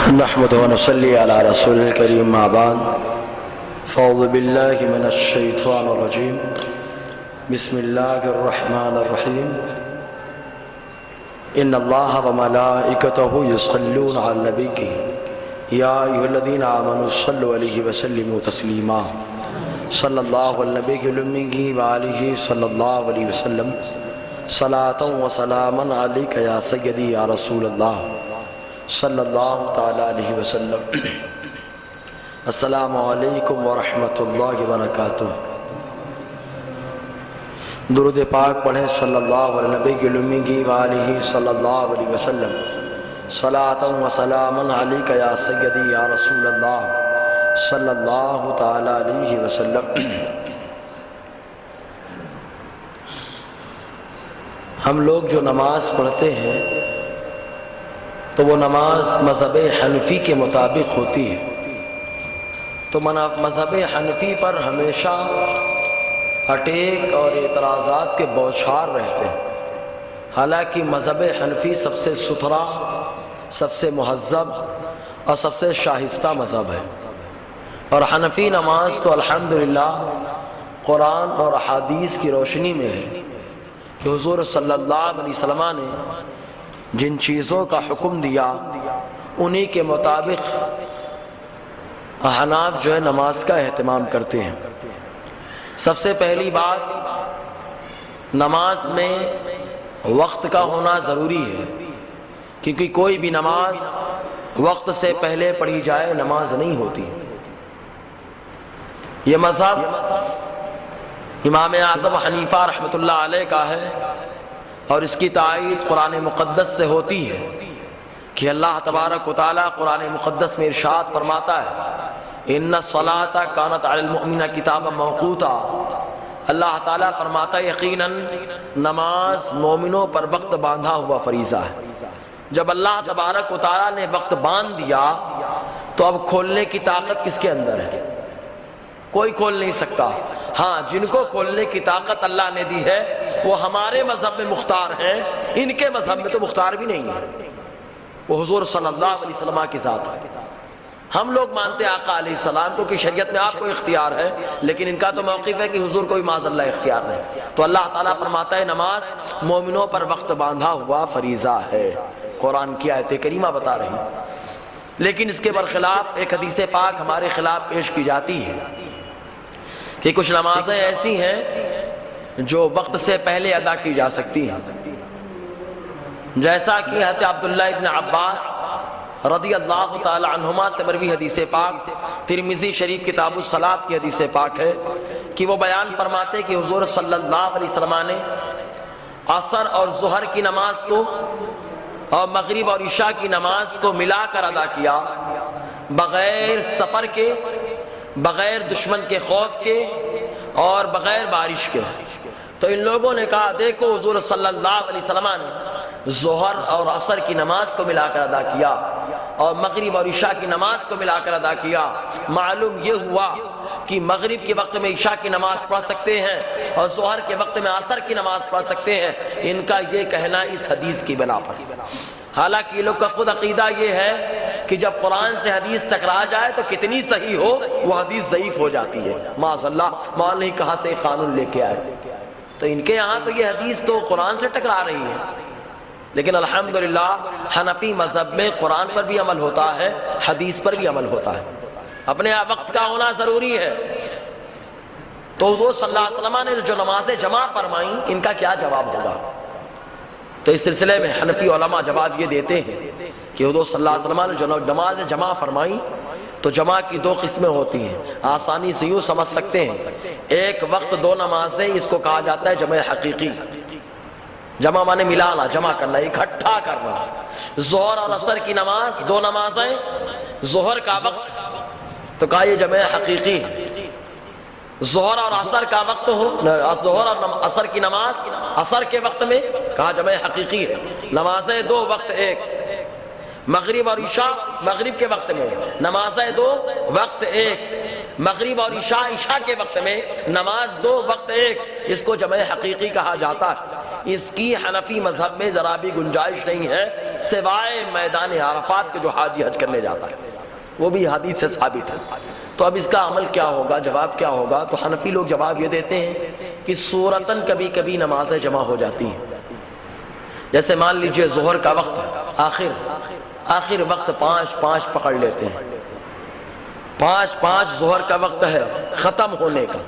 نحمده ونصلي على رسول الكريم ما بعد فاعوذ بالله من الشيطان الرجيم بسم الله الرحمن الرحيم ان الله وملائكته يصلون على النبي يا ايها الذين امنوا صلوا عليه وسلموا تسليما صلى الله على النبي الامي وآله صلى الله عليه وسلم صلاة وسلاما عليك يا سيدي يا رسول الله صلی اللہ تعالیٰ علیہ وسلم۔ السلام علیکم ورحمۃ اللہ وبرکاتہ۔ درود پاک پڑھیں صلی اللہ علیہ نبی الامی وآلہ صلی اللہ علیہ وسلم صلاۃ و سلاما علیک یا سیدی یا رسول اللہ صلی اللہ تعالیٰ علیہ وسلم۔ ہم لوگ جو نماز پڑھتے ہیں تو وہ نماز مذہب حنفی کے مطابق ہوتی ہے، تو مذہب حنفی پر ہمیشہ اٹیک اور اعتراضات کے بوچھار رہتے ہیں، حالانکہ مذہب حنفی سب سے ستھرا، سب سے مہذب اور سب سے شائستہ مذہب ہے، اور حنفی نماز تو الحمدللہ قرآن اور احادیث کی روشنی میں ہے کہ حضور صلی اللہ علیہ وسلم نے جن چیزوں کا حکم دیا انہی کے مطابق احناف جو ہے نماز کا اہتمام کرتے ہیں۔ سب سے پہلی بات، نماز میں وقت کا ہونا ضروری ہے، کیونکہ کوئی بھی نماز وقت سے پہلے پڑھی جائے نماز نہیں ہوتی۔ یہ مذہب امام اعظم حنیفہ رحمۃ اللہ علیہ کا ہے، اور اس کی تائید قرآن مقدس سے ہوتی ہے کہ اللہ تبارک و تعالیٰ قرآن مقدس میں ارشاد فرماتا ہے ان الصلاۃ کانت علی المؤمنین کتابا موقوتا۔ اللہ تعالیٰ فرماتا ہے یقیناً نماز مومنوں پر وقت باندھا ہوا فریضہ ہے۔ جب اللہ تبارک و تعالیٰ نے وقت باندھ دیا تو اب کھولنے کی طاقت کس کے اندر ہے؟ کوئی کھول نہیں سکتا۔ ہاں، جن کو کھولنے کی طاقت اللہ نے دی ہے وہ ہمارے مذہب میں مختار ہیں، ان کے مذہب میں تو مختار بھی نہیں ہے، وہ حضور صلی اللہ علیہ وسلم کی ذات ہے۔ ہم لوگ مانتے ہیں آقا علیہ السلام کو کہ شریعت میں آپ کو اختیار ہے، لیکن ان کا تو موقف ہے کہ حضور کو بھی معاذ اللہ اختیار نہیں۔ تو اللہ تعالیٰ فرماتا ہے نماز مومنوں پر وقت باندھا ہوا فریضہ ہے، قرآن کی آیت کریمہ بتا رہی۔ لیکن اس کے برخلاف ایک حدیث پاک ہمارے خلاف پیش کی جاتی ہے کہ کچھ نمازیں ایسی ہیں جو وقت سے پہلے ادا کی جا سکتی ہیں، جیسا کہ حضرت عبداللہ ابن عباس رضی اللہ تعالی عنہما سے مروی حدیث پاک، ترمذی شریف کتاب الصلاۃ کی حدیث پاک ہے کہ وہ بیان فرماتے کہ حضور صلی اللہ علیہ وسلم نے عصر اور ظہر کی نماز کو اور مغرب اور عشاء کی نماز کو ملا کر ادا کیا، بغیر سفر کے، بغیر دشمن کے خوف کے اور بغیر بارش کے۔ تو ان لوگوں نے کہا دیکھو حضور صلی اللہ علیہ وسلم نے ظہر اور عصر کی نماز کو ملا کر ادا کیا اور مغرب اور عشاء کی نماز کو ملا کر ادا کیا۔ معلوم یہ ہوا کہ مغرب کے وقت میں عشاء کی نماز پڑھ سکتے ہیں اور ظہر کے وقت میں عصر کی نماز پڑھ سکتے ہیں۔ ان کا یہ کہنا اس حدیث کی بنا پر، حالانکہ یہ لوگ کا خود عقیدہ یہ ہے کہ جب قرآن سے حدیث ٹکرا جائے تو کتنی صحیح ہو وہ حدیث ضعیف ہو جاتی ہے، معاذ اللہ، مان نہیں کہاں سے قانون لے کے آئے۔ تو ان کے یہاں تو یہ حدیث تو قرآن سے ٹکرا رہی ہے، لیکن الحمدللہ حنفی مذہب میں قرآن پر بھی عمل ہوتا ہے، حدیث پر بھی عمل ہوتا ہے، اپنے وقت کا ہونا ضروری ہے۔ تو حضور صلی اللہ علیہ وسلم نے جو نمازیں جمع فرمائیں ان کا کیا جواب ہوگا؟ تو اس سلسلے میں حنفی علماء جواب یہ دیتے ہیں کہ حضور صلی اللہ علیہ وسلم نے جو نمازیں جمع فرمائیں تو جمع کی دو قسمیں ہوتی ہیں، آسانی سے یوں سمجھ سکتے ہیں، ایک وقت دو نمازیں، اس کو کہا جاتا ہے جمع حقیقی۔ جمع مانے ملانا، جمع کرنا، اکٹھا کرنا۔ ظہر اور عصر کی نماز، دو نمازیں، ظہر کا وقت تو کہا یہ جمع حقیقی ہے۔ ظہر اور عصر کا وقت ہو، ظہر اور عصر کی نماز عصر کے وقت میں کہا جمع حقیقی ہے۔ نمازیں دو وقت ایک، مغرب اور عشاء مغرب کے وقت میں، نمازیں دو وقت ایک، مغرب اور عشاء عشاء کے وقت میں، نماز دو وقت ایک، اس کو جمع حقیقی کہا جاتا ہے۔ اس کی حنفی مذہب میں ذرا بھی گنجائش نہیں ہے سوائے میدان عرفات کے جو حاجی حج کرنے جاتا ہے، وہ بھی حدیث سے ثابت ہے۔ تو اب اس کا عمل کیا ہوگا، جواب کیا ہوگا؟ تو حنفی لوگ جواب یہ دیتے ہیں کہ صورتاً کبھی کبھی نمازیں جمع ہو جاتی ہیں۔ جیسے مان لیجئے ظہر کا وقت آخر وقت 5 پکڑ لیتے ہیں، 5 ظہر کا وقت ہے ختم ہونے کا،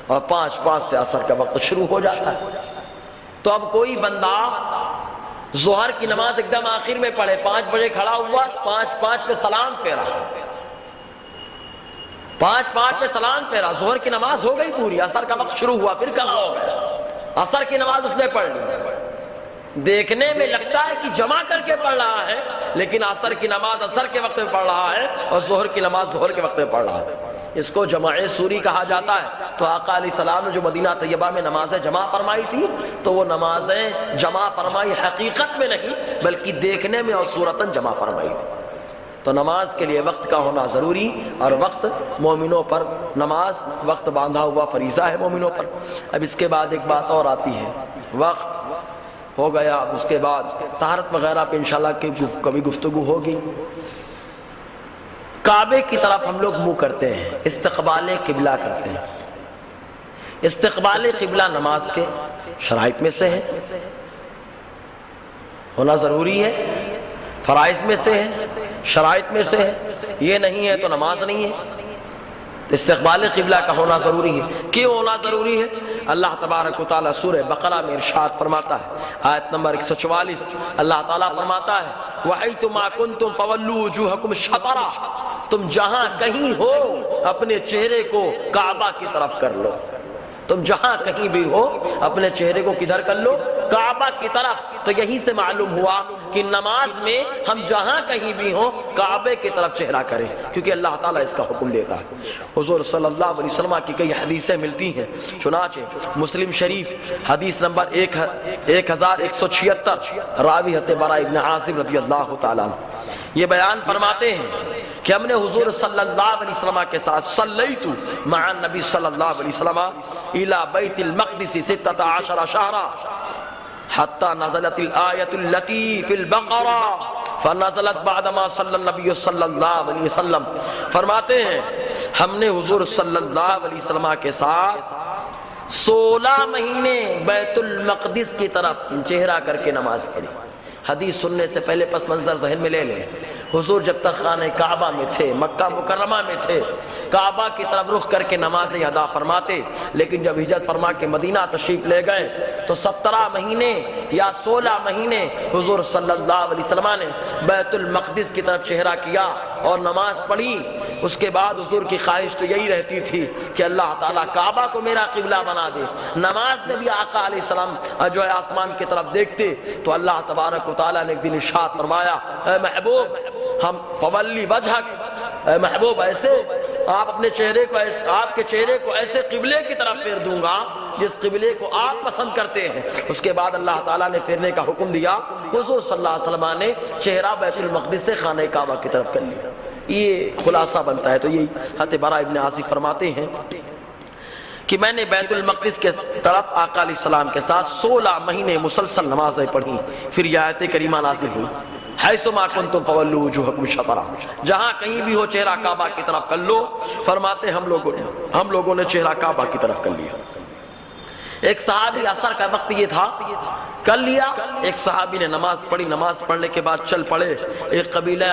اور 5 سے عصر کا وقت شروع ہو جاتا ہے۔ تو اب کوئی بندہ ظہر کی نماز ایک دم آخر میں پڑھے، 5 بجے کھڑا ہوا، 5 پہ سلام پھیرا، 5 پہ سلام پھیرا، ظہر کی نماز ہو گئی پوری، عصر کا وقت شروع ہوا، پھر کہاں ہو گیا؟ عصر کی نماز اس نے پڑھ لی۔ دیکھنے میں لگتا ہے کہ جمع کر کے پڑھ رہا ہے، لیکن عصر کی نماز عصر کے وقت میں پڑھ رہا ہے اور ظہر کی نماز ظہر کے وقت میں پڑھ رہا ہے۔ اس کو جمع سوری کہا جاتا ہے۔ تو آقا علیہ السلام نے جو مدینہ طیبہ میں نمازیں جمع فرمائی تھی، تو وہ نمازیں جمع فرمائی حقیقت میں نہیں بلکہ دیکھنے میں اور صورتاً جمع فرمائی تھی۔ تو نماز کے لیے وقت کا ہونا ضروری، اور وقت مومنوں پر، نماز وقت باندھا ہوا فریضہ ہے مومنوں پر۔ اب اس کے بعد ایک بات اور آتی ہے، وقت ہو گیا، اب اس کے بعد طہارت وغیرہ پہ انشاءاللہ کبھی گفتگو ہوگی۔ کعبے کی طرف ہم لوگ منہ کرتے ہیں، استقبال قبلہ کرتے ہیں۔ استقبال قبلہ نماز کے شرائط میں سے ہے، ہونا ضروری ہے، فرائض میں سے ہے، شرائط میں سے ہے، یہ نہیں ہے تو نماز نہیں ہے۔ تو استقبال قبلہ کا ہونا ضروری ہے۔ کیوں ہونا ضروری ہے؟ اللہ تبارک و تعالیٰ سورہ بقرہ میں ارشاد فرماتا ہے، آیت نمبر 144، اللہ تعالیٰ فرماتا ہے وَحَيْثُ مَا كُنْتُمْ فَوَلُّوا وُجُوهَكُمْ شَطْرَهُ، تم جہاں کہیں ہو اپنے چہرے کو کعبہ کی طرف کر لو۔ تم جہاں کہیں بھی ہو اپنے چہرے کو کدھر کر لو؟ کعبہ کی طرف۔ تو یہی سے معلوم ہوا کہ نماز میں ہم جہاں کہیں بھی ہوں کعبے کی طرف چہرہ کریں، کیونکہ اللہ تعالیٰ اس کا حکم دیتا ہے۔ حضور صلی اللہ علیہ وسلم کی کئی حدیثیں ملتی ہیں، چنانچہ مسلم شریف حدیث نمبر 1176، راوی حضرت براء ابن عازب رضی اللہ تعالیٰ عنہ یہ بیان فرماتے ہیں کہ ہم نے حضور صلی اللہ علیہ وسلم کے ساتھ صلیت مع النبی صلی اللہ علیہ وسلم الى بیت المقدس 16 شہرا حتی نزلت الآیت التي فی البقرہ فنزلت بعدما صلی النبی صلی اللہ علیہ وسلم۔ فرماتے ہیں ہم نے حضور صلی اللہ علیہ وسلم کے ساتھ 16 مہینے بیت المقدس کی طرف چہرہ کر کے نماز پڑھی۔ حدیث سننے سے پہلے پس منظر ذہن میں لے لیں، حضور جب تک خانہ کعبہ میں تھے، مکہ مکرمہ میں تھے، کعبہ کی طرف رخ کر کے نمازیں ادا فرماتے، لیکن جب ہجرت فرما کے مدینہ تشریف لے گئے تو 17 مہینے یا 16 مہینے حضور صلی اللہ علیہ وسلم نے بیت المقدس کی طرف چہرہ کیا اور نماز پڑھی۔ اس کے بعد حضور کی خواہش تو یہی رہتی تھی کہ اللہ تعالیٰ کعبہ کو میرا قبلہ بنا دے۔ نماز میں بھی آقا علیہ السلام جو ہے آسمان کی طرف دیکھتے تو اللہ تبارک و تعالیٰ نے ایک دن ارشاد فرمایا، اے محبوب ہم فولی وجہک، اے محبوب ایسے آپ اپنے چہرے کو، آپ کے چہرے کو ایسے قبلے کی طرف پھیر دوں گا جس قبلے کو آپ پسند کرتے ہیں۔ اس کے بعد اللہ تعالیٰ نے پھیرنے کا حکم دیا، حضور صلی اللہ علیہ وسلم نے چہرہ بیت المقدس سے خانہ کعبہ کی طرف کر لیا۔ یہ خلاصہ بنتا ہے۔ تو یہ حضرت براء ابن عازب فرماتے ہیں کہ میں نے بیت المقدس کے طرف آقا علیہ السلام کے ساتھ 16 مہینے مسلسل نمازیں پڑھی، پھر یہ آیت کریمہ نازل ہوئی، حیث ما کنتم فولوا وجوہکم شطرہ، جہاں کہیں بھی ہو چہرہ کعبہ کی طرف کر لو۔ فرماتے ہم لوگوں نے چہرہ کعبہ کی طرف کر لیا۔ ایک صحابی عصر کا وقت یہ تھا، کر لیا۔ ایک صحابی نے نماز پڑھی، نماز پڑھنے کے بعد چل پڑے۔ ایک قبیلہ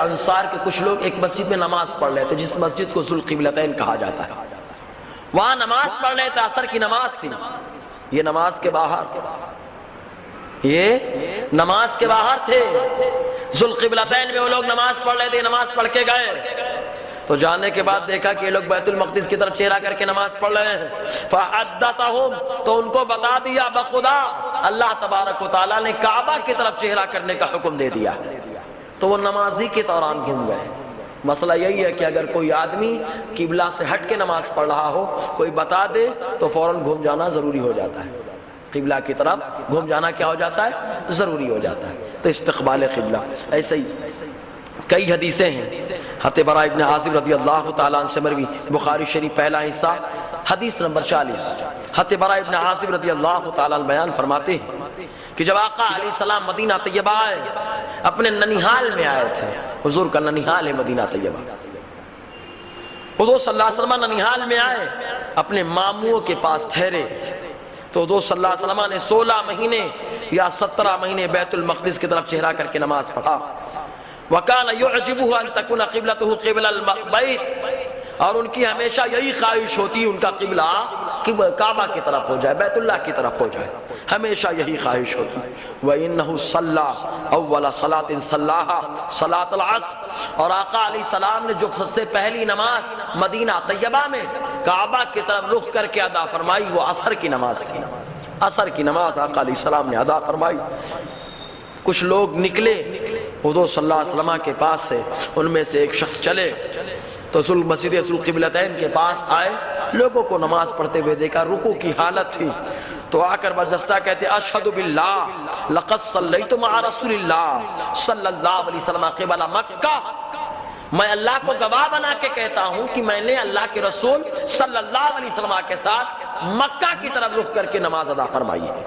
انصار کے کچھ لوگ ایک مسجد میں نماز پڑھ رہے تھے، جس مسجد کو ذوالقبلتین کہا جاتا ہے، وہاں نماز پڑھ رہے تھے، عصر کی نماز تھی۔ یہ نماز کے باہر تھے، ذوالقبلتین میں وہ لوگ نماز پڑھ رہے تھے، نماز پڑھ کے گئے تو جانے کے بعد دیکھا کہ یہ لوگ بیت المقدس کی طرف چہرہ کر کے نماز پڑھ رہے ہیں۔ فحدثہم، تو ان کو بتا دیا بخدا اللہ تبارک و تعالیٰ نے کعبہ کی طرف چہرہ کرنے کا حکم دے دیا۔ تو وہ نمازی کے دوران گھوم گئے۔ مسئلہ یہی ہے کہ اگر کوئی آدمی قبلہ سے ہٹ کے نماز پڑھ رہا ہو، کوئی بتا دے تو فوراً گھوم جانا ضروری ہو جاتا ہے۔ قبلہ کی طرف گھوم جانا کیا ہو جاتا ہے؟ ضروری ہو جاتا ہے۔ تو استقبال قبلہ ایسے ہی کئی حدیثیں ہیں۔ حضرت براء ابن عازب رضی اللہ تعالیٰ عنہ سے مروی، بخاری شریف پہلا حصہ حدیث نمبر 40 حضرت براء ابن عازب رضی اللہ تعالیٰ عنہ بیان فرماتے ہیں کہ جب آقا علیہ السلام مدینہ طیبہ آئے، اپنے ننیحال میں آئے تھے، حضور کا ننیحال ہے مدینہ طیبہ، حضور صلی اللہ علیہ وسلم ننیحال میں آئے، اپنے ماموں کے پاس ٹھہرے، تو حضور صلی اللہ علیہ وسلم نے 16 مہینے یا 17 مہینے بیت المقدس کی طرف چہرہ کر کے نماز پڑھا۔ وَكَانَ يُعْجِبُهُ أَن تَكُونَ قِبْلَتُهُ قِبْلَ الْبَيْتِ، اور ان کی ہمیشہ یہی خواہش ہوتی ان کا قبلہ کعبہ کی طرف ہو جائے، بیت اللہ کی طرف ہو جائے، ہمیشہ یہی خواہش ہوتی۔ وَإِنَّهُ صَلَّى أَوَّلَ صَلَاةٍ صَلَّاهَا صَلَاةَ الْعَصْرِ، اور آقا علیہ السلام نے جو سب سے پہلی نماز مدینہ طیبہ میں کعبہ کی طرف رخ کر کے ادا فرمائی وہ عصر کی نماز تھی۔ عصر کی نماز آقا علیہ السلام نے ادا فرمائی۔ کچھ لوگ نکلے حضور صلی اللہ علیہ وسلم کے پاس سے، ان میں سے ایک شخص چلے تو مسجد ذوالقبلتین کے پاس آئے، لوگوں کو نماز پڑھتے ہوئے دیکھا، رکوع کی حالت تھی، تو آ کر بردستہ کہتے اشہد باللہ لقد صلیت مع رسول اللہ صلی اللہ علیہ وسلم قبل مکہ، میں اللہ کو گواہ بنا کے کہتا ہوں کہ میں نے اللہ کے رسول صلی اللہ علیہ وسلم کے ساتھ مکہ کی طرف رخ کر کے نماز ادا فرمائی ہے۔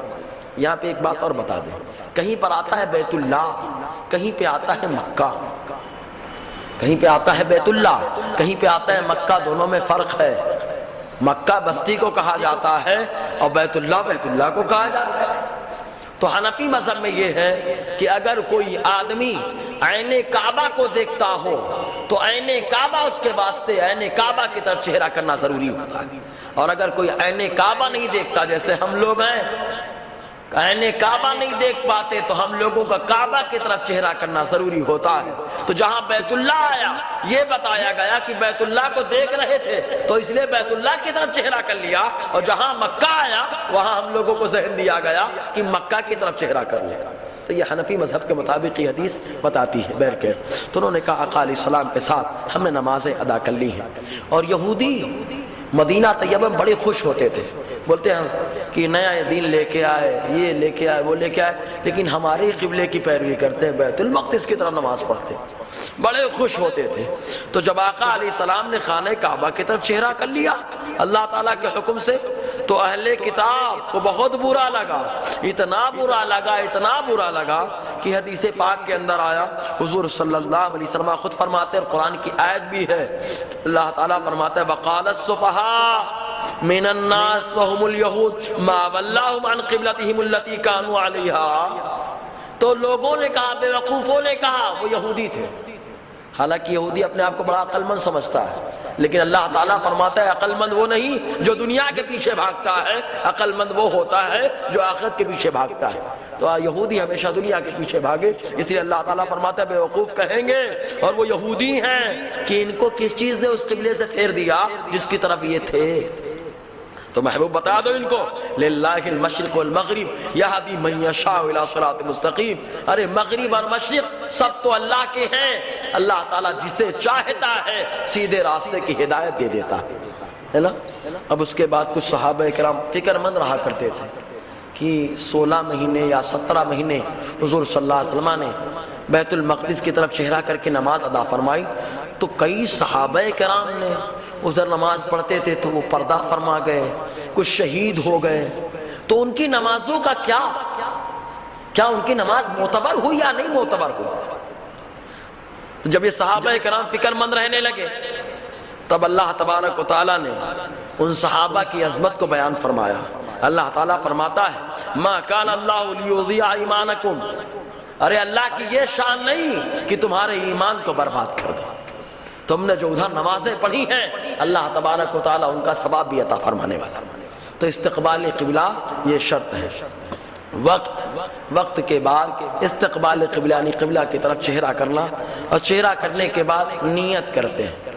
یہاں پہ ایک بات اور بتا دیں، کہیں پر آتا ہے بیت اللہ، کہیں پہ آتا ہے مکہ، کہیں پہ آتا ہے بیت اللہ، کہیں پہ آتا ہے مکہ، دونوں میں فرق ہے۔ مکہ بستی کو کہا جاتا ہے اور بیت اللہ کو کہا جاتا ہے۔ تو حنفی مذہب میں یہ ہے کہ اگر کوئی آدمی عین کعبہ کو دیکھتا ہو تو عین کعبہ اس کے واسطے عین کعبہ کی طرف چہرہ کرنا ضروری ہوتا ہے، اور اگر کوئی عین کعبہ نہیں دیکھتا، جیسے ہم لوگ ہیں عین کعبہ نہیں دیکھ پاتے، تو ہم لوگوں کا کعبہ کی طرف چہرہ کرنا ضروری ہوتا ہے۔ تو جہاں بیت اللہ آیا یہ بتایا گیا کہ بیت اللہ کو دیکھ رہے تھے تو اس لیے بیت اللہ کی طرف چہرہ کر لیا، اور جہاں مکہ آیا وہاں ہم لوگوں کو ذہن دیا گیا کہ مکہ کی طرف چہرہ کر لیا۔ تو یہ حنفی مذہب کے مطابق یہ حدیث بتاتی ہے بہرکیف۔ تو انہوں نے کہا آقا علیہ السلام کے ساتھ ہم نے نمازیں ادا کر لی ہیں، اور یہودی مدینہ طیبہ میں بڑے خوش ہوتے تھے، بولتے ہیں کہ نیا دین لے کے آئے، یہ لے کے آئے، وہ لے کے آئے، لیکن ہمارے قبلے کی پیروی کرتے ہیں، بیت المقدس کی طرف نماز پڑھتے ہیں، بڑے خوش ہوتے تھے۔ تو جب آقا علیہ السلام نے خانہ کعبہ کی طرف چہرہ کر لیا اللہ تعالیٰ کے حکم سے، تو اہل کتاب کو بہت برا لگا، اتنا برا لگا کہ حدیث پاک کے اندر آیا، حضور صلی اللہ علیہ وسلم خود فرماتے ہیں، قرآن کی آیت بھی ہے، اللہ تعالیٰ فرماتا ہے وقال السفہاء من الناس وهم اليہود ما ولاهم عن قبلتهم التي كانوا عليها، تو لوگوں نے کہا، بے وقوفوں نے کہا، وہ یہودی تھے، حالانکہ یہودی اپنے آپ کو بڑا عقل مند سمجھتا ہے، لیکن اللہ تعالیٰ فرماتا ہے عقل مند وہ نہیں جو دنیا کے پیچھے بھاگتا ہے، عقل مند وہ ہوتا ہے جو آخرت کے پیچھے بھاگتا ہے۔ تو یہودی ہمیشہ دنیا کے پیچھے بھاگے، اس لیے اللہ تعالیٰ فرماتا ہے بے وقوف کہیں گے، اور وہ یہودی ہیں کہ ان کو کس چیز نے اس قبلے سے پھیر دیا جس کی طرف یہ تھے۔ تو محبوب بتا دو ان کو للہ المشرق والمغرب یہدی من یشاء الی صراط مستقیم، ارے مغرب اور مشرق سب تو اللہ کے ہیں، اللہ تعالیٰ جسے چاہتا ہے سیدھے راستے کی ہدایت دے دیتا ہے نا۔ اب اس کے بعد کچھ صحابہ کرام فکر مند رہا کرتے تھے کہ 16 مہینے یا 17 مہینے حضور صلی اللہ علیہ وسلم نے بیت المقدس کی طرف چہرہ کر کے نماز ادا فرمائی، تو کئی صحابہ کرام نے ادھر نماز پڑھتے تھے تو وہ پردہ فرما گئے، کچھ شہید ہو گئے، تو ان کی نمازوں کا کیا ان کی نماز معتبر ہوئی یا نہیں معتبر ہوئی؟ تو جب یہ صحابہ کرام فکر مند رہنے لگے تب اللہ تبارک و تعالیٰ نے ان صحابہ کی عظمت کو بیان فرمایا۔ اللہ تعالیٰ فرماتا ہے ما کان اللہ لیضیع ایمانکم، ارے اللہ کی یہ شان نہیں کہ تمہارے ایمان کو برباد کر دے، تم نے جو ادھر نمازیں پڑھی ہیں اللہ تبارک و تعالیٰ ان کا ثواب بھی عطا فرمانے والا۔ تو استقبال قبلہ یہ شرط ہے، وقت کے بعد استقبال قبلہ یعنی قبلہ کی طرف چہرہ کرنا، اور چہرہ کرنے کے بعد نیت کرتے ہیں،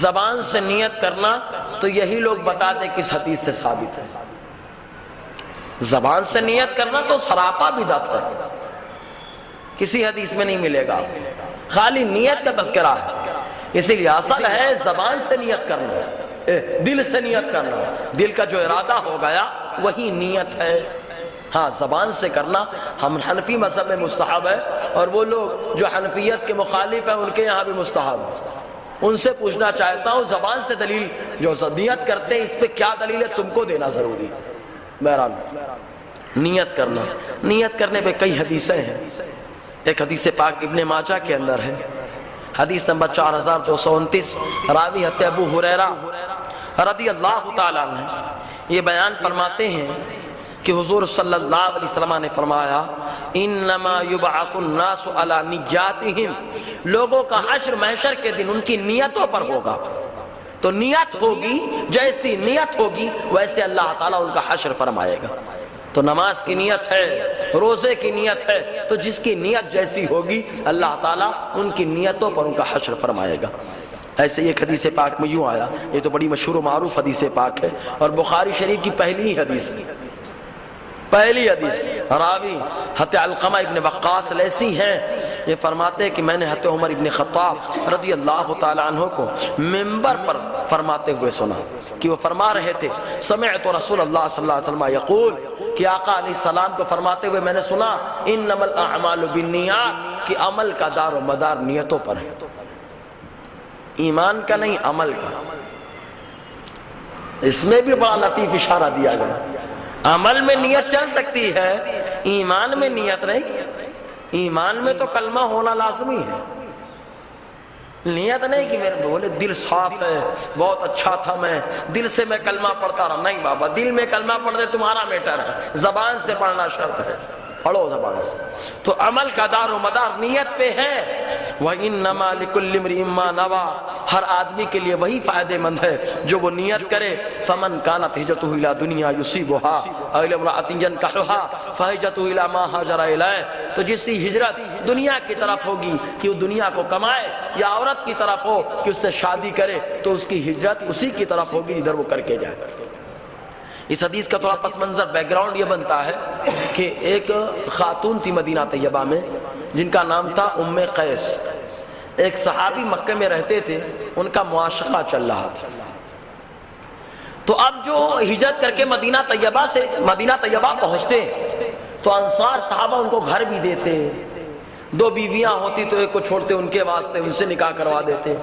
زبان سے نیت کرنا تو یہی لوگ بتا دیں کس حدیث سے ثابت ہے۔ زبان سے نیت کرنا تو سراپا بدعت ہے، کسی حدیث میں نہیں ملے گا، خالی نیت کا تذکرہ ہے، اسی لیے اصل ہے زبان سے نیت کرنا، دل سے نیت کرنا، دل کا جو ارادہ ہو گیا وہی نیت ہے۔ ہاں زبان سے کرنا ہم حنفی مذہب میں مستحب ہے، اور وہ لوگ جو حنفیت کے مخالف ہیں ان کے یہاں بھی مستحب ہے، ان سے پوچھنا چاہتا ہوں زبان سے دلیل جو نیت کرتے ہیں اس پہ کیا دلیل ہے تم کو دینا ضروری ہے۔ بہرحال نیت کرنا، نیت کرنے پہ کئی حدیثیں ہیں۔ ایک حدیث پاک ابن ماجہ کے اندر ہے، حدیث نمبر 4229، راوی حضرت ابو ہریرہ رضی اللہ تعالیٰ عنہ یہ بیان فرماتے ہیں کہ حضور صلی اللہ علیہ وسلم نے فرمایا انما یبعث الناس علی نیاتہم، لوگوں کا حشر محشر کے دن ان کی نیتوں پر ہوگا۔ تو نیت ہوگی، جیسی نیت ہوگی ویسے اللہ تعالیٰ ان کا حشر فرمائے گا۔ تو نماز کی نیت ہے، روزے کی نیت ہے، تو جس کی نیت جیسی ہوگی اللہ تعالیٰ ان کی نیتوں پر ان کا حشر فرمائے گا۔ ایسے ایک حدیث پاک میں یوں آیا، یہ تو بڑی مشہور و معروف حدیث پاک ہے اور بخاری شریف کی پہلی حدیث ہے، پہلی حدیث۔ راوی حضرت علقمہ ابن وقاص لیثی ہیں، یہ فرماتے ہیں کہ میں نے حضرت عمر ابن خطاب رضی اللہ تعالیٰ عنہ کو منبر پر فرماتے ہوئے سنا کہ وہ فرما رہے تھے سمعت رسول اللہ صلی اللہ علیہ وسلم یقول، کہ آقا علیہ السلام کو فرماتے ہوئے میں نے سنا انما الاعمال بالنیات، کہ عمل کا دار و مدار نیتوں پر ہے، ایمان کا نہیں عمل کا۔ اس میں بھی بڑا لطیف اشارہ دیا گیا، عمل میں نیت چل سکتی ہے، ایمان میں نیت نہیں۔ ایمان میں تو کلمہ ہونا لازمی ہے، نیت نہیں کہ میرے بولے دل صاف ہے، بہت اچھا تھا، میں دل سے میں کلمہ پڑھتا رہا۔ نہیں بابا، دل میں کلمہ پڑھنے تمہارا میٹر ہے، زبان سے پڑھنا شرط ہے، پڑھو زبان سے۔ تو عمل کا دار و مدار نیت پہ ہے۔ وَإِنَّمَا لِكُلِّ امْرِئٍ مَّا نَوَىٰ، ہر آدمی کے لیے وہی فائدے مند ہے جو وہ نیت کرے۔ فَمَنْ كَانَتْ هِجْرَتُهُ إِلَىٰ دُنْيَا يُصِيبُهَا أَوْ إِلَىٰ امْرَأَةٍ يَنكَحُهَا فَهِجْرَتُهُ إِلَىٰ مَا هَاجَرَ إِلَيْهِ، تو جس کی ہجرت دنیا کی طرف ہوگی کہ وہ دنیا کو کمائے، یا عورت کی طرف ہو کہ اس سے شادی کرے، تو اس کی ہجرت اسی کی طرف ہوگی جدھر وہ کر کے جائے۔ اس حدیث کا تھوڑا پس منظر بیک گراؤنڈ یہ بنتا ہے کہ ایک خاتون تھی مدینہ طیبہ میں جن کا نام تھا ام قیس، ایک صحابی مکہ میں رہتے تھے، ان کا معاشقہ چل رہا تھا۔ تو اب جو ہجرت کر کے مدینہ طیبہ پہنچتے تو انصار صحابہ ان کو گھر بھی دیتے، دو بیویاں ہوتی تو ایک کو چھوڑتے ان کے واسطے، ان سے نکاح کروا دیتے۔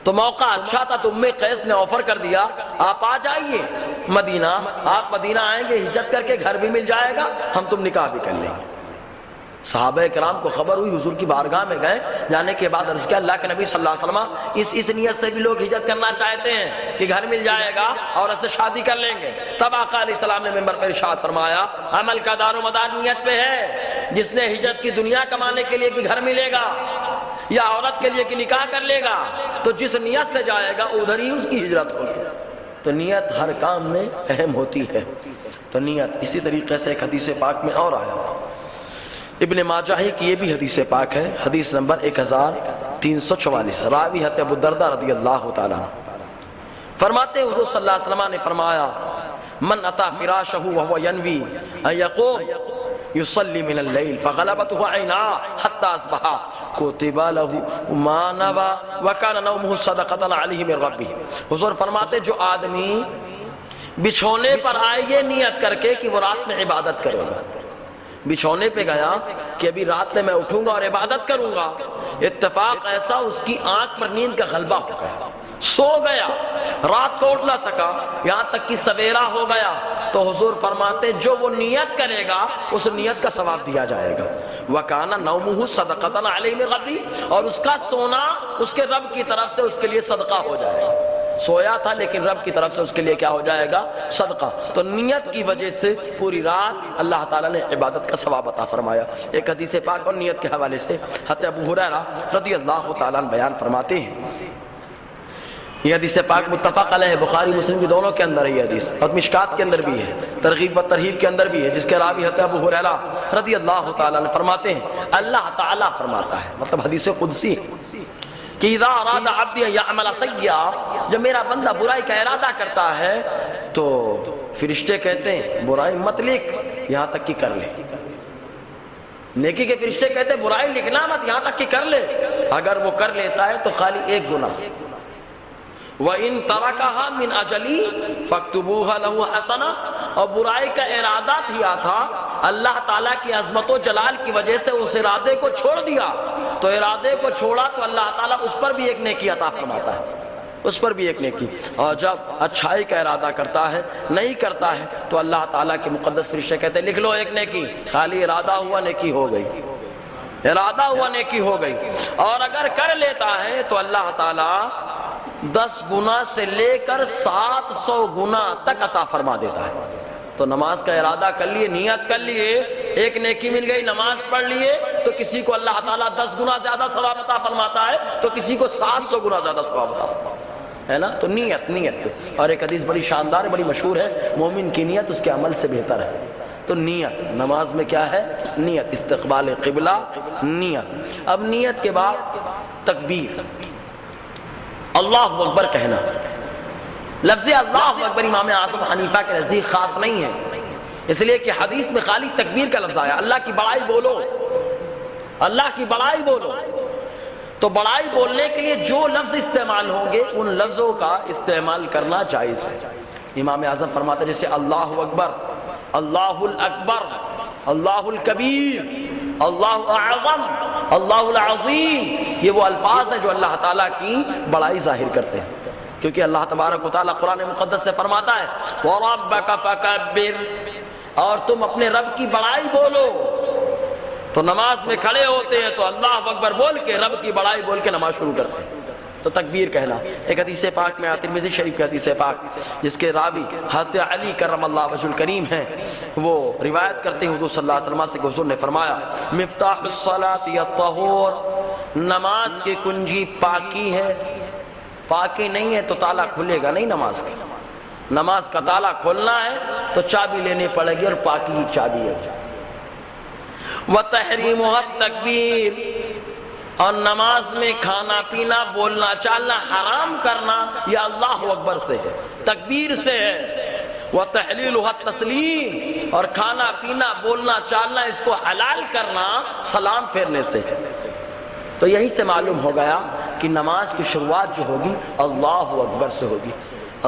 تو موقع اچھا تھا تو ام قیس نے آفر کر دیا آپ آ جائیے مدینہ، آپ مدینہ آئیں گے ہجرت کر کے گھر بھی مل جائے گا، ہم تم نکاح بھی کر لیں گے۔ صحابہ کرام کو خبر ہوئی، حضور کی بارگاہ میں گئے، جانے کے بعد عرض کیا اللہ کے نبی صلی اللہ علیہ وسلم اس نیت سے بھی لوگ ہجرت کرنا چاہتے ہیں کہ گھر مل جائے گا اور اس سے شادی کر لیں گے۔ تب آقا علیہ السلام نے منبر پر ارشاد فرمایا عمل کا دار و مدار نیت پہ ہے، جس نے ہجرت کی دنیا کمانے کے لیے کہ گھر ملے گا، یا عورت کے لیے کہ نکاح کر لے گا، تو جس نیت سے جائے گا ادھر ہی اس کی ہجرت ہوگی۔ تو نیت ہر کام میں اہم ہوتی ہے۔ تو نیت اسی طریقے سے ایک حدیث پاک میں اور آیا، ابن ماجہ کی یہ بھی حدیث پاک ہے، حدیث نمبر 1344، راوی حضرت ابو الدرداء رضی اللہ تعالیٰ عنہ فرماتے ہیں حضور صلی اللہ علیہ وسلم نے فرمایا من اتا فراشہ وهو ينوی ان یقوم یصلی من اللیل فغلبته عیناه حتی اصبح کتب له ما نوى وکان نومه صدقۃ علیہ من ربہ۔ حضور فرماتے جو آدمی بچھونے پر آئے یہ نیت کر کے کہ وہ رات میں عبادت کرے گا، بچھونے پہ گیا کہ ابھی رات میں اٹھوں گا اور عبادت کروں گا، اتفاق ایسا اس کی آنکھ پر نیند کا غلبہ ہو گیا، سو گیا، رات کو اٹھ نہ سکا، یہاں تک کہ سویرا ہو گیا، تو حضور فرماتے جو وہ نیت کرے گا اس نیت کا ثواب دیا جائے گا۔ وَكَانَ نَوْمُهُ صَدَقَةً عَلَيْهِ مِن رَبِّهِ، اور اس کا سونا اس کے رب کی طرف سے اس کے لیے صدقہ ہو جائے گا۔ سویا تھا لیکن رب کی طرف سے اس کے لیے کیا ہو جائے گا؟ صدقہ۔ تو نیت کی وجہ سے پوری رات اللہ تعالیٰ نے عبادت کا ثواب عطا فرمایا۔ ایک حدیث پاک اور نیت کے حوالے سے حضرت ابو ہریرہ رضی اللہ تعالیٰ عنہ بیان فرماتے ہیں، یہ حدیث پاک متفق علیہ، بخاری مسلم کی دونوں کے اندر ہے یہ حدیث، اور مشکات کے اندر بھی ہے، ترغیب و ترہیب کے اندر بھی ہے، جس کے راوی حضرت ابو ہریرہ رضی اللہ تعالیٰ عنہ فرماتے ہیں اللہ تعالیٰ فرماتا ہے، مطلب حدیث قدسی کہ اذا اراد عبدی ان یعمل سیئا، جب میرا بندہ برائی کا ارادہ کرتا ہے تو فرشتے کہتے ہیں برائی مت لکھ یہاں تک کہ کر لے، نیکی کے فرشتے کہتے ہیں برائی لکھنا مت یہاں تک کہ کر لے، اگر وہ کر لیتا ہے تو خالی ایک گناہ، وَإِن تَرَكَهَا مِنْ أَجَلِي فَاكْتُبُوهَا لَهُ حَسَنَةً، اور برائی کا ارادہ کیا تھا اللہ تعالیٰ کی عظمت و جلال کی وجہ سے اس ارادے کو چھوڑ دیا تو ارادے کو چھوڑا تو اللہ تعالیٰ اس پر بھی ایک نیکی عطا فرماتا ہے، اس پر بھی ایک نیکی۔ اور جب اچھائی کا ارادہ کرتا ہے نہیں کرتا ہے تو اللہ تعالیٰ کے مقدس فرشتے کہتے ہیں لکھ لو ایک نیکی، خالی ارادہ ہوا نیکی ہو گئی، ارادہ ہوا نیکی ہو گئی۔ اور اگر کر لیتا ہے تو اللہ تعالیٰ 10 گنا سے لے کر 700 گنا تک عطا فرما دیتا ہے۔ تو نماز کا ارادہ کر لیے، نیت کر لیے، ایک نیکی مل گئی، نماز پڑھ لیے تو کسی کو اللہ تعالیٰ 10 گنا زیادہ ثواب عطا فرماتا ہے تو کسی کو 700 گنا زیادہ ثواب عطا فرماتا ہے نا۔ تو نیت اور ایک حدیث بڑی شاندار بڑی مشہور ہے، مومن کی نیت اس کے عمل سے بہتر ہے۔ تو نیت نماز میں کیا ہے؟ نیت، استقبال قبلہ، نیت۔ اب نیت کے بعد تکبیر، اللہ اکبر کہنا۔ لفظ اللہ اکبر امام اعظم حنیفہ کے نزدیک خاص نہیں ہے، اس لیے کہ حدیث میں خالی تکبیر کا لفظ آیا، اللہ کی بڑائی بولو، اللہ کی بڑائی بولو۔ تو بڑائی بولنے کے لیے جو لفظ استعمال ہوں گے ان لفظوں کا استعمال کرنا جائز ہے۔ امام اعظم فرماتے ہیں جیسے اللہ اکبر، اللہ الاکبر، اللہ الکبیر، اللہ اعظم، اللہ العظیم، یہ وہ الفاظ ہیں جو اللہ تعالیٰ کی بڑائی ظاہر کرتے ہیں، کیونکہ اللہ تبارک و تعالیٰ قرآن مقدس سے فرماتا ہے وَرَبَّكَ فَكَبِّرْ، اور تم اپنے رب کی بڑائی بولو۔ تو نماز میں کھڑے ہوتے ہیں تو اللہ اکبر بول کے رب کی بڑائی بول کے نماز شروع کرتے ہیں، تو تکبیر کہنا۔ ایک حدیث پاک میں ترمذی شریف کی حدیث پاک جس کے راوی حضرت علی کرم اللہ وجہ الکریم ہیں، وہ روایت کرتے ہیں حضور صلی اللہ علیہ وسلم سے کہ حضور نے فرمایا مفتاح الصلاۃ الطہور، نماز کی کنجی پاکی ہے، پاکی نہیں ہے تو تالا کھلے گا نہیں نماز کا۔ نماز کا تالا کھولنا ہے تو چابی لینی پڑے گی اور پاکی کی چابی ہے۔ وَتَحْرِيمُهَا التَّكْبِيرُ، اور نماز میں کھانا پینا بولنا چالنا حرام کرنا یہ اللہ اکبر سے ہے، تکبیر سے ہے۔ وَتَحْلِيلُهَا التَّسْلِيمُ، اور کھانا پینا بولنا چالنا اس کو حلال کرنا سلام پھیرنے سے ہے۔ تو یہی سے معلوم ہو گیا کہ نماز کی شروعات جو ہوگی اللہ اکبر سے ہوگی۔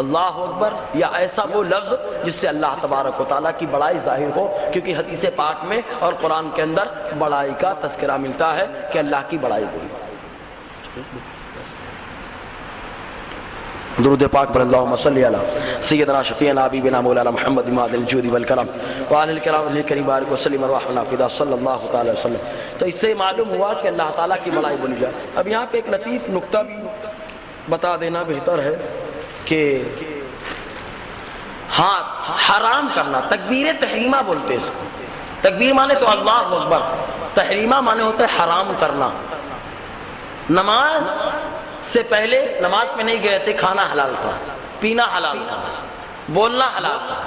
اللہ اکبر یا ایسا وہ لفظ جس سے اللہ تبارک و تعالیٰ کی بڑائی ظاہر ہو، کیونکہ حدیث پاک میں اور قرآن کے اندر بڑائی کا تذکرہ ملتا ہے کہ اللہ کی بڑائی بولی۔ درود پاک پر اللہم صلی علی سیدنا شفیعنا حبیبنا مولانا محمد معدن الجود والکرم وآل الکرام علیہ کریم بارک وسلم ارواحنا فدا صلی اللہ تعالی وسلم۔ تو اس سے معلوم ہوا کہ اللہ تعالیٰ کی بڑائی بولی جائے۔ اب یہاں پہ ایک لطیف نکتہ بھی بتا دینا بہتر ہے کہ ہاتھ حرام کرنا، تکبیر تحریمہ بولتے اس کو۔ تکبیر مانے تو اللہ اکبر، تحریمہ مانے ہوتا ہے حرام کرنا۔ نماز سے پہلے نماز میں نہیں گئے تھے، کھانا حلال تھا، پینا حلال تھا، بولنا حلال تھا،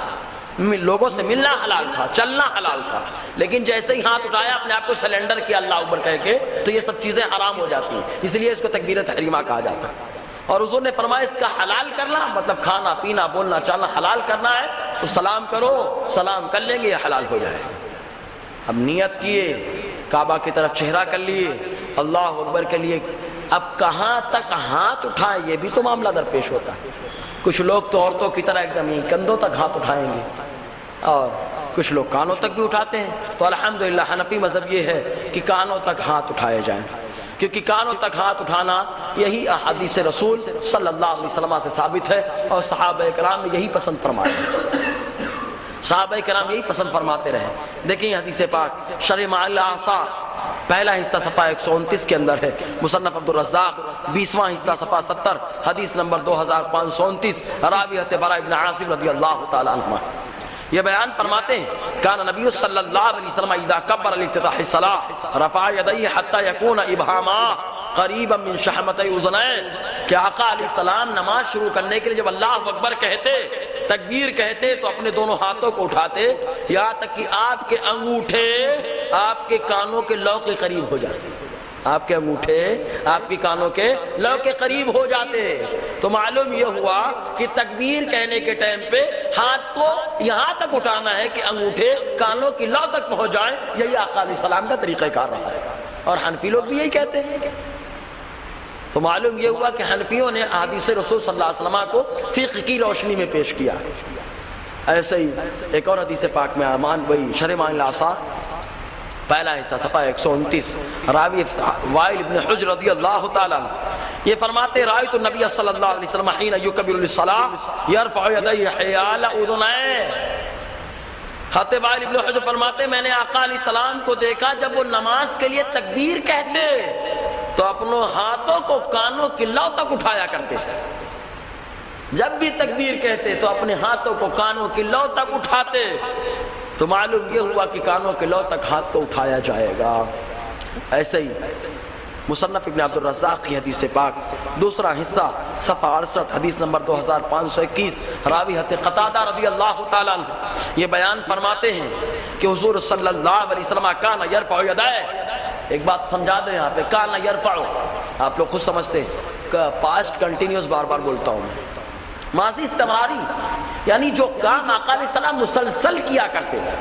لوگوں سے ملنا حلال تھا، چلنا حلال تھا، لیکن جیسے ہی ہاتھ اٹھایا اپنے آپ کو سلنڈر کیا اللہ اکبر کہہ کے تو یہ سب چیزیں حرام ہو جاتی ہیں، اس لیے اس کو تکبیر تحریمہ کہا جاتا ہے۔ اور حضور نے فرمایا اس کا حلال کرنا مطلب کھانا پینا بولنا چالنا حلال کرنا ہے تو سلام کرو، سلام کر لیں گے یہ حلال ہو جائے۔ اب نیت کیے، کعبہ کی طرف چہرہ کر لیے، اللہ اکبر کے لیے، اب کہاں تک ہاتھ اٹھائیں یہ بھی تو معاملہ درپیش ہوتا ہے۔ کچھ لوگ تو عورتوں کی طرح ایک دم کندھوں تک ہاتھ اٹھائیں گے اور کچھ لوگ کانوں تک بھی اٹھاتے ہیں۔ تو الحمدللہ حنفی مذہب یہ ہے کہ کانوں تک ہاتھ اٹھائے جائیں، کیونکہ کانوں تک ہاتھ اٹھانا یہی احادیث رسول صلی اللہ علیہ وسلم سے ثابت ہے، اور صحابہ کرام نے یہی پسند فرمایا، صحابہ کرام یہی پسند فرماتے رہے۔ دیکھیں حدیث پاک شرح معانی الاثار پہلا حصہ صفحہ 129 کے اندر ہے، مصنف عبدالرزاق 20واں حصہ صفحہ 70 حدیث نمبر 2529، راوی حضرت براء ابن عازب رضی اللہ تعالی عنہ یہ بیان فرماتے ہیں کان نبی صلی اللہ علیہ وسلم اذا کبر الافتتاح الصلاۃ رفع یدیہ حتی یکون ابہاما قریبا من شحمتی اذنین، کہ آقا علیہ السلام نماز شروع کرنے کے لیے جب اللہ اکبر کہتے، تکبیر کہتے تو اپنے دونوں ہاتھوں کو اٹھاتے یہاں تک کہ آپ کے انگوٹھے آپ کے کانوں کے لو کے قریب ہو جاتے، آپ کے انگوٹھے آپ کی کانوں کے لو کے قریب ہو جاتے۔ تو معلوم یہ ہوا کہ تکبیر کہنے کے ٹائم پہ ہاتھ کو یہاں تک اٹھانا ہے کہ انگوٹھے کانوں کی لو تک پہنچ جائیں، یہی آقا علیہ السلام کا طریقہ کار رہا ہے، اور حنفی لوگ بھی یہی کہتے ہیں۔ تو معلوم یہ ہوا کہ حنفیوں نے احادیث رسول صلی اللہ علیہ وسلم کو فقہ کی روشنی میں پیش کیا۔ ایسے ہی ایک اور حدیث پاک میں امان وہی شرح معانی الآثار پہلا حصہ صفحہ 129 راوی وائل ابن حجر رضی اللہ تعالیٰ یہ فرماتے رأیت النبی صلی اللہ علیہ وسلم حین یکبر للصلاۃ یرفع یدیہ حیال اذنیہ. حضرت وائل ابن حجر فرماتے میں نے آقا علیہ السلام کو دیکھا جب وہ نماز کے لیے تکبیر کہتے تو اپنوں ہاتھوں کو کانوں کی لو تک اٹھایا کرتے. جب بھی تکبیر کہتے تو اپنے ہاتھوں کو کانوں کی لو تک اٹھاتے. تو معلوم یہ ہوا کہ کانوں کے لو تک ہاتھ کو اٹھایا جائے گا. ایسے ہی مصنف ابن عبد الرزاق کی حدیث پاک دوسرا حصہ صفحہ 68 حدیث نمبر 2521 راوی حضرت قتادہ رضی اللہ تعالیٰ عنہ یہ بیان فرماتے ہیں کہ حضور صلی اللہ علیہ وسلم کان یرفع یدیہ. ایک بات سمجھا دیں یہاں پہ کان یرفع آپ لوگ خود سمجھتے کہ پاسٹ کنٹینیوس بار بار بولتا ہوں میں ماضی استمراری یعنی جو کام آقا علیہ السلام مسلسل کیا کرتے تھے.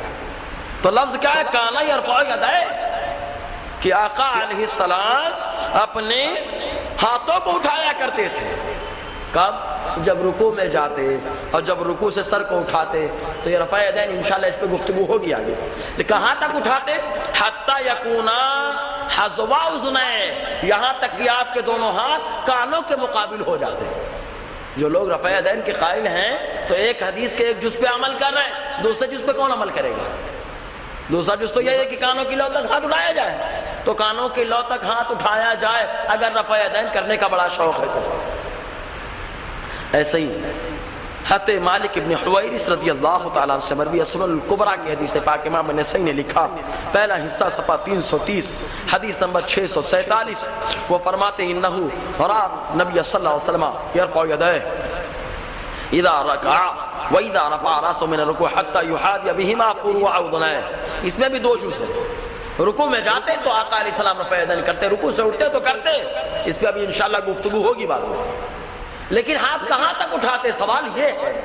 تو لفظ کیا ہے کان یرفع یدیہ کہ آقا علیہ السلام اپنے ہاتھوں کو اٹھایا کرتے تھے. کب؟ جب رکوع میں جاتے اور جب رکوع سے سر کو اٹھاتے. تو یہ رفع یدین انشاءاللہ اس پہ گفتگو ہوگی آگے. کہاں تک اٹھاتے؟ حتی یکونا حذوا اذنیہ یہاں تک کہ آپ کے دونوں ہاتھ کانوں کے مقابل ہو جاتے. جو لوگ رفع یدین کے قائل ہیں تو ایک حدیث کے ایک جز پہ عمل کر رہے ہیں دوسرے جز پہ کون عمل کرے گا؟ دوسرا جز تو یہ ہے کہ کانوں کی لو تک ہاتھ اٹھایا جائے. تو کانوں کی لو تک ہاتھ اٹھایا جائے اگر رفع یدین کرنے کا بڑا شوق ہے تو. ایسے ہی حضرت مالک ابن حویرث رضی اللہ تعالیٰ سے مروی سنن الکبریٰ کی حدیث پاک امام نسائی نے لکھا پہلا حصہ صفحہ 330 حدیث نمبر 647 وہ فرماتے انہو رأى نبی صلی اللہ علیہ وسلم یرفع یدیہ اذا رکع وَإِذَا رَفَعَ رَأْسَهُ مِنَ الرُّكُوعِ حَتَّى يُحَاذِيَ بِهِمَا فُرُوعَ اذنیہ. اس میں بھی دو جز ہیں. رکوع میں جاتے تو آقا علیہ السلام رفع یدین کرتے رکوع سے اٹھتے تو کرتے. اس پہ ابھی انشاءاللہ گفتگو ہوگی بعد میں. لیکن ہاتھ کہاں تک اٹھاتے سوال یہ ہے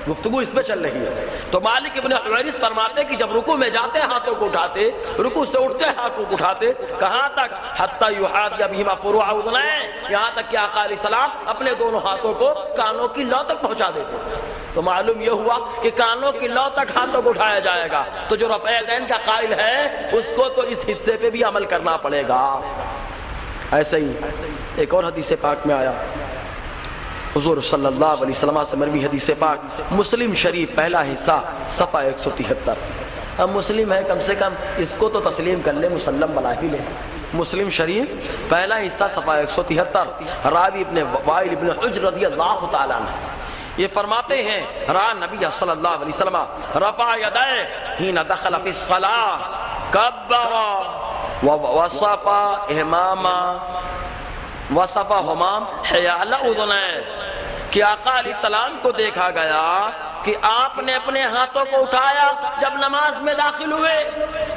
گفتگو اس پہ چل رہی ہے. تو مالک ابن حویرث فرماتے کہ جب رکوع میں جاتے ہاتھوں کو اٹھاتے رکوع سے اٹھتے ہاتھوں کو اٹھاتے. کہاں تک؟ حتی یحاذی بہما فروع اذنیہ یہاں تک کہ آقا علیہ السلام اپنے دونوں ہاتھوں کو کانوں کی لو تک پہنچا دیتے تھے. تو معلوم یہ ہوا کہ کانوں کی لو تک ہاتھوں کو اٹھایا جائے گا. تو جو رفع یدین کا قائل ہے اس کو تو اس حصے پہ بھی عمل کرنا پڑے گا. ایسے ہی ایک اور حدیث پاک میں آیا حضور صلی اللہ علیہ وسلم سے مروی حدیث پاک مسلم شریف پہلا حصہ صفحہ 173. اب مسلم ہے کم سے کم اس کو تو تسلیم کر لے مسلم بنا ہی لے. مسلم شریف پہلا حصہ صفحہ 173 راوی ابن وائل ابن حجر رضی اللہ تعالیٰ عنہ یہ فرماتے ہیں رأى نبی صلی اللہ علیہ وسلم رفع یدیہ حین دخل فی الصلاۃ کبر وصفا اہماما وصفا ہمام حیال اذنیہ کہ آقا علیہ السلام کو دیکھا گیا کہ آپ نے اپنے ہاتھوں کو اٹھایا جب نماز میں داخل ہوئے.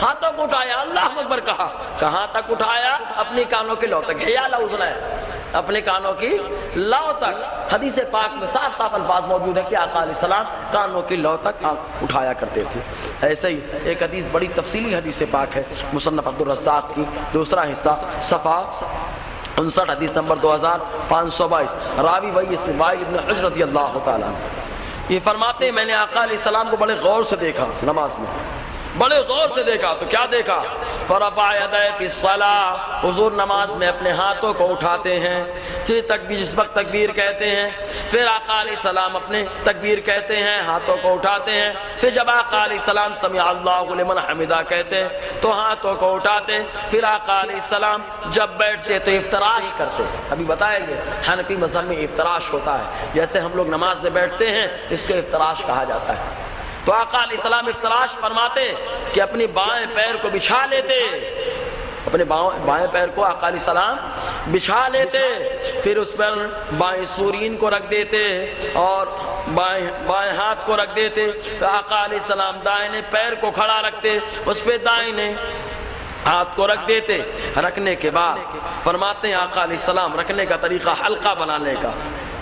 ہاتھوں کو اٹھایا اللہ اکبر کہا. کہاں تک اٹھایا؟ اپنی کانوں کی لو تک. حیال اذنیہ اپنے کانوں کی لو تک. حدیث پاک میں صاف صاف الفاظ موجود ہے کہ آقا علیہ السلام کانوں کی لو تک اٹھایا کرتے تھے. ایسے ہی ایک حدیث بڑی تفصیلی حدیث پاک ہے مصنف عبد الرزاق کی دوسرا حصہ صفحہ 59 حدیث نمبر 2522 راوی وہی وائل ابن حجر رضی اللہ تعالیٰ یہ فرماتے ہیں میں نے آقا علیہ السلام کو بڑے غور سے دیکھا نماز میں. بڑے غور سے دیکھا تو کیا دیکھا؟ فرفع یدیہ فی الصلاۃ حضور نماز میں اپنے ہاتھوں کو اٹھاتے ہیں. پھر تکبیر جس وقت تکبیر کہتے ہیں پھر آقا علیہ السلام اپنے تکبیر کہتے ہیں ہاتھوں کو اٹھاتے ہیں. پھر جب آقا علیہ السلام سمع اللہ لمن حمدہ کہتے تو ہاتھوں کو اٹھاتے. پھر آقا علیہ السلام جب بیٹھتے تو افتراش کرتے. ابھی بتایا گیا حنفی مذہب میں افتراش ہوتا ہے جیسے ہم لوگ نماز میں بیٹھتے ہیں اس کو افتراش کہا جاتا ہے. تو آقا علیہ السلام افتراش فرماتے کہ اپنی بائیں پیر کو بچھا لیتے. اپنے بائیں پیر کو آقا علیہ السلام بچھا لیتے. پھر اس پر بائیں سورین کو رکھ دیتے اور بائیں ہاتھ کو رکھ دیتے. تو آقا علیہ السلام دائیں پیر کو کھڑا رکھتے اس پہ دائیں ہاتھ کو رکھ دیتے. رکھنے کے بعد فرماتے ہیں آقا علیہ السلام رکھنے کا طریقہ حلقہ بنانے کا.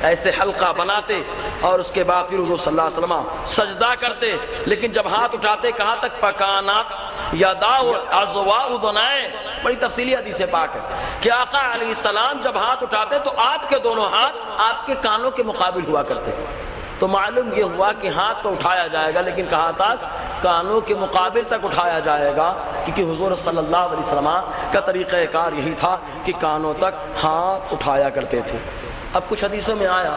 ایسے حلقہ بناتے اور اس کے بعد پھر حضور صلی اللہ علیہ وسلم سجدہ کرتے. لیکن جب ہاتھ اٹھاتے کہاں تک؟ فکانت یداہ عضوا اذنیہ. بڑی تفصیلی حدیث پاک ہے کہ آقا علیہ السلام جب ہاتھ اٹھاتے تو آپ کے دونوں ہاتھ آپ کے کانوں کے مقابل ہوا کرتے. تو معلوم یہ ہوا کہ ہاتھ تو اٹھایا جائے گا، لیکن کہاں تک؟ کانوں کے مقابل تک اٹھایا جائے گا، کیونکہ حضور صلی اللہ علیہ وسلم کا طریقہ کار یہی تھا کہ کانوں تک ہاتھ اٹھایا کرتے تھے۔ اب کچھ حدیثوں میں آیا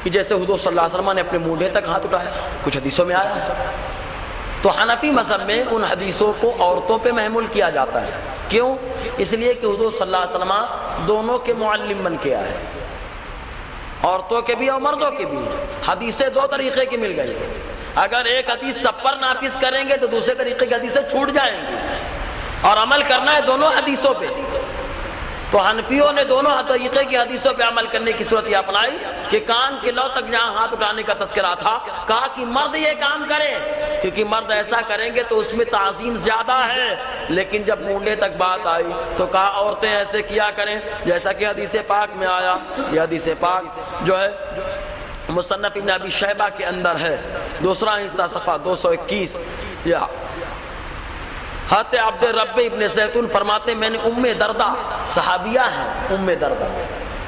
کہ جیسے حضور صلی اللہ علیہ وسلم نے اپنے مونڈھے تک ہاتھ اٹھایا، کچھ حدیثوں میں آیا۔ تو حنفی مذہب میں ان حدیثوں کو عورتوں پہ محمول کیا جاتا ہے۔ کیوں؟ اس لیے کہ حضور صلی اللہ علیہ وسلم دونوں کے معلم بن کے آئے، عورتوں کے بھی اور مردوں کے بھی۔ حدیثیں دو طریقے کی مل گئی، اگر ایک حدیث سب پر نافذ کریں گے تو دوسرے طریقے کی حدیثیں چھوٹ جائیں گی، اور عمل کرنا ہے دونوں حدیثوں پہ۔ تو حنفیوں نے دونوں طریقے کی حدیثوں پہ عمل کرنے کی صورت یہ اپنائی کہ کان کے لو تک جہاں ہاتھ اٹھانے کا تذکرہ تھا، کہا کہ مرد یہ کام کرے، کیونکہ مرد ایسا کریں گے تو اس میں تعظیم زیادہ ہے۔ لیکن جب مونڈے تک بات آئی تو کہا عورتیں ایسے کیا کریں، جیسا کہ حدیث پاک میں آیا۔ یہ حدیث پاک جو ہے مصنف ابن ابی شیبہ کے اندر ہے، دوسرا حصہ صفحہ 221۔ حضرت عبد رب ابن زیتون فرماتے میں نے ام دردہ، صحابیہ ہیں ام دردہ،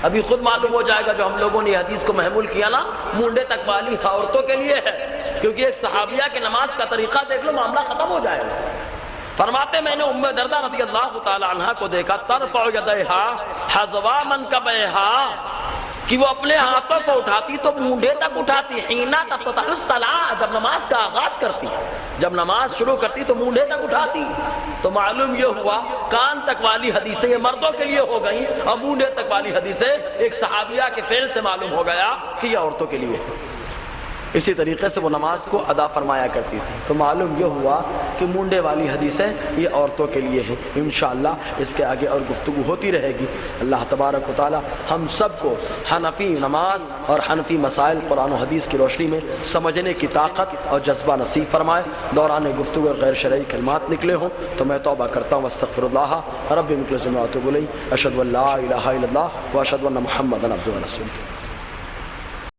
ابھی خود معلوم ہو جائے گا جو ہم لوگوں نے یہ حدیث کو محمول کیا نا، مونڈے تک والی عورتوں کے لیے ہے، کیونکہ ایک صحابیہ کے نماز کا طریقہ دیکھ لو معاملہ ختم ہو جائے گا۔ فرماتے میں نے ام دردہ رضی اللہ تعالی عنہ کو دیکھا، ترفع یدیہا حذوا منکبیہا، کہ وہ اپنے ہاتھوں کو اٹھاتی تو مونڈے تک اٹھاتی، حینا تفتتح الصلاۃ، جب نماز کا آغاز کرتی، جب نماز شروع کرتی تو مونڈے تک اٹھاتی۔ تو معلوم یہ ہوا کان تک والی حدیثیں یہ مردوں کے لیے ہو گئیں، اور مونڈے تک والی حدیثیں ایک صحابیہ کے فعل سے معلوم ہو گیا کہ یہ عورتوں کے لیے ہے۔ اسی طریقے سے وہ نماز کو ادا فرمایا کرتی تھی، تو معلوم یہ ہوا کہ مونڈے والی حدیثیں یہ عورتوں کے لیے ہیں۔ انشاءاللہ اس کے آگے اور گفتگو ہوتی رہے گی۔ اللہ تبارک و تعالی ہم سب کو حنفی نماز اور حنفی مسائل قرآن و حدیث کی روشنی میں سمجھنے کی طاقت اور جذبہ نصیب فرمائے۔ دوران گفتگو اور غیر شرعی کلمات نکلے ہوں تو میں توبہ کرتا ہوں، استغفر اللہ رب من کل ذنب و اتوب الیہ، اشہد ان لا الہ الا اللہ و اشہد ان محمدا عبدہ و رسولہ۔